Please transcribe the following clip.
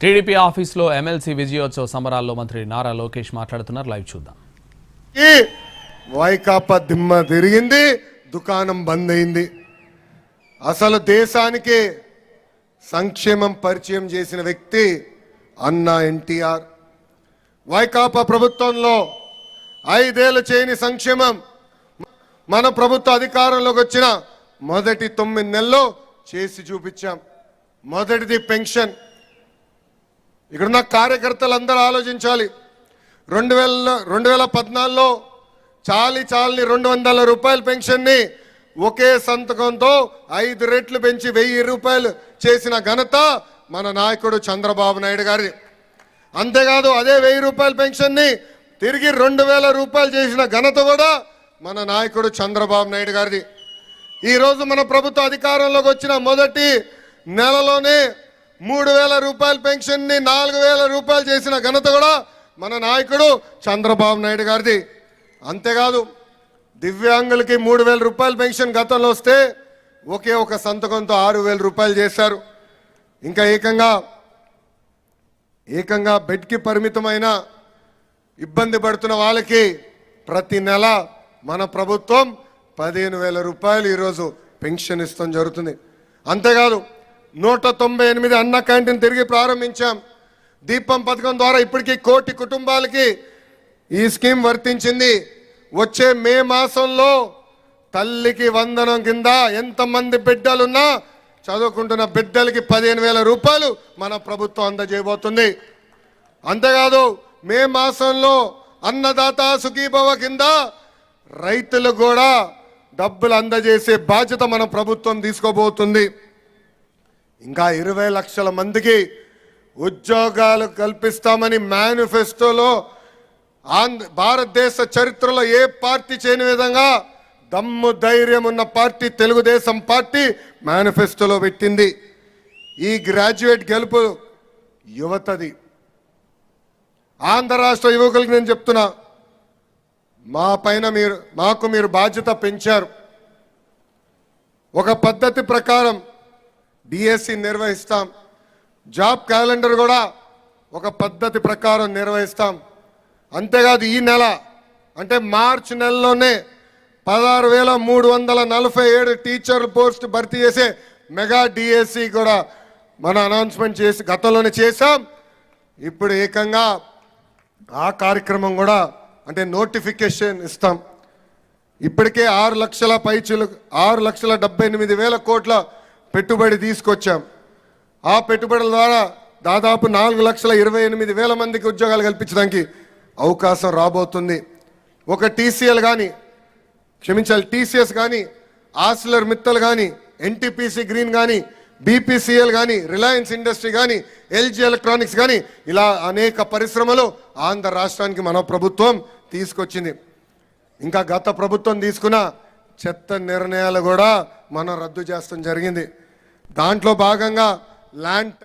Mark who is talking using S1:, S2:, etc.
S1: TDP ఆఫీసులో MLC విజయోత్సవ సంబరాల్లో మంత్రి నారా లోకేష్ మాట్లాడుతున్నారు. లైవ్ చూద్దాం.
S2: వైకాపా దిమ్మ తిరిగింది, దుకాణం బంద్ అయింది. అసలు దేశానికి సంక్షేమం పరిచయం చేసిన వ్యక్తి అన్న ఎన్టీఆర్. వైకాపా ప్రభుత్వంలో 5 ఏళ్ళు చేయని సంక్షేమం మన ప్రభుత్వ అధికారంలోకి వచ్చిన మొదటి 9 నెలల్లో చేసి చూపించాం. మొదటిది పెన్షన్. ఇక్కడున్న కార్యకర్తలు అందరూ ఆలోచించాలి. 2014లో చాలని 200 రూపాయల పెన్షన్ని ఒకే సంతకంతో 5 రెట్లు పెంచి 1000 రూపాయలు చేసిన ఘనత మన నాయకుడు చంద్రబాబు నాయుడు గారి. అంతేకాదు అదే 1000 రూపాయల పెన్షన్ని తిరిగి 2000 రూపాయలు చేసిన ఘనత కూడా మన నాయకుడు చంద్రబాబు నాయుడు గారిది. ఈరోజు మన ప్రభుత్వ అధికారంలోకి వచ్చిన మొదటి నెలలోనే 3000 రూపాయల పెన్షన్ని 4000 రూపాయలు చేసిన ఘనత కూడా మన నాయకుడు చంద్రబాబు నాయుడు గారిది. అంతేకాదు దివ్యాంగులకి 3000 రూపాయల పెన్షన్ గతంలో వస్తే ఒకే ఒక సంతకంతో 6000 రూపాయలు చేశారు. ఇంకా ఏకంగా బెడ్కి పరిమితమైన ఇబ్బంది పడుతున్న వాళ్ళకి ప్రతి నెల మన ప్రభుత్వం 15000 రూపాయలు ఈరోజు పెన్షన్ ఇస్తాం జరుగుతుంది. అంతేకాదు 198 అన్న క్యాంటీన్ తిరిగి ప్రారంభించాం. దీపం పథకం ద్వారా ఇప్పటికీ 1 కోటి కుటుంబాలకి ఈ స్కీమ్ వర్తించింది. వచ్చే మే మాసంలో తల్లికి వందనం కింద ఎంతమంది బిడ్డలున్నా చదువుకుంటున్న బిడ్డలకి 15000 రూపాయలు మన ప్రభుత్వం అందజేయబోతుంది. అంతేకాదు మే మాసంలో అన్నదాత సుఖీభవ కింద రైతులు కూడా డబ్బులు అందజేసే బాధ్యత మన ప్రభుత్వం తీసుకోబోతుంది. ఇంకా 20 లక్షల మందికి ఉద్యోగాలు కల్పిస్తామని మేనిఫెస్టోలో భారతదేశ చరిత్రలో ఏ పార్టీ చేయని విధంగా దమ్ము ధైర్యం ఉన్న పార్టీ తెలుగుదేశం పార్టీ మేనిఫెస్టోలో పెట్టింది. ఈ గ్రాడ్యుయేట్ గెలుపు యువతది. ఆంధ్ర రాష్ట్ర యువకులకి నేను చెప్తున్నా, మాకు మీరు బాధ్యత పెంచారు. ఒక పద్ధతి ప్రకారం డిఎస్సి నిర్వహిస్తాం. జాబ్ క్యాలెండర్ కూడా ఒక పద్ధతి ప్రకారం నిర్వహిస్తాం. అంతేకాదు ఈ నెల అంటే మార్చి నెలలోనే 16347 టీచర్ పోస్ట్ భర్తీ చేసే మెగా డిఎస్సి కూడా మన అనౌన్స్మెంట్ చేసి గతంలోనే చేశాం. ఇప్పుడు ఏకంగా ఆ కార్యక్రమం కూడా అంటే నోటిఫికేషన్ ఇస్తాం. ఇప్పటికే 6,78,000 కోట్ల పెట్టుబడి తీసుకొచ్చాం. ఆ పెట్టుబడుల ద్వారా దాదాపు 4,28,000 మందికి ఉద్యోగాలు కల్పించడానికి అవకాశం రాబోతుంది. ఒక టీసీఎస్ కానీ, ఆసిలర్ మిత్తల్ కానీ, ఎన్టీపీసీ గ్రీన్ కానీ, బీపీసీఎల్ కానీ, రిలయన్స్ ఇండస్ట్రీ కానీ, ఎల్జీ ఎలక్ట్రానిక్స్ కానీ ఇలా అనేక పరిశ్రమలు ఆంధ్ర రాష్ట్రానికి మన ప్రభుత్వం తీసుకొచ్చింది. ఇంకా గత ప్రభుత్వం తీసుకున్న చెత్త నిర్ణయాలు కూడా మనం రద్దు చేస్తాం జరిగింది. దాంట్లో భాగంగా ల్యాండ్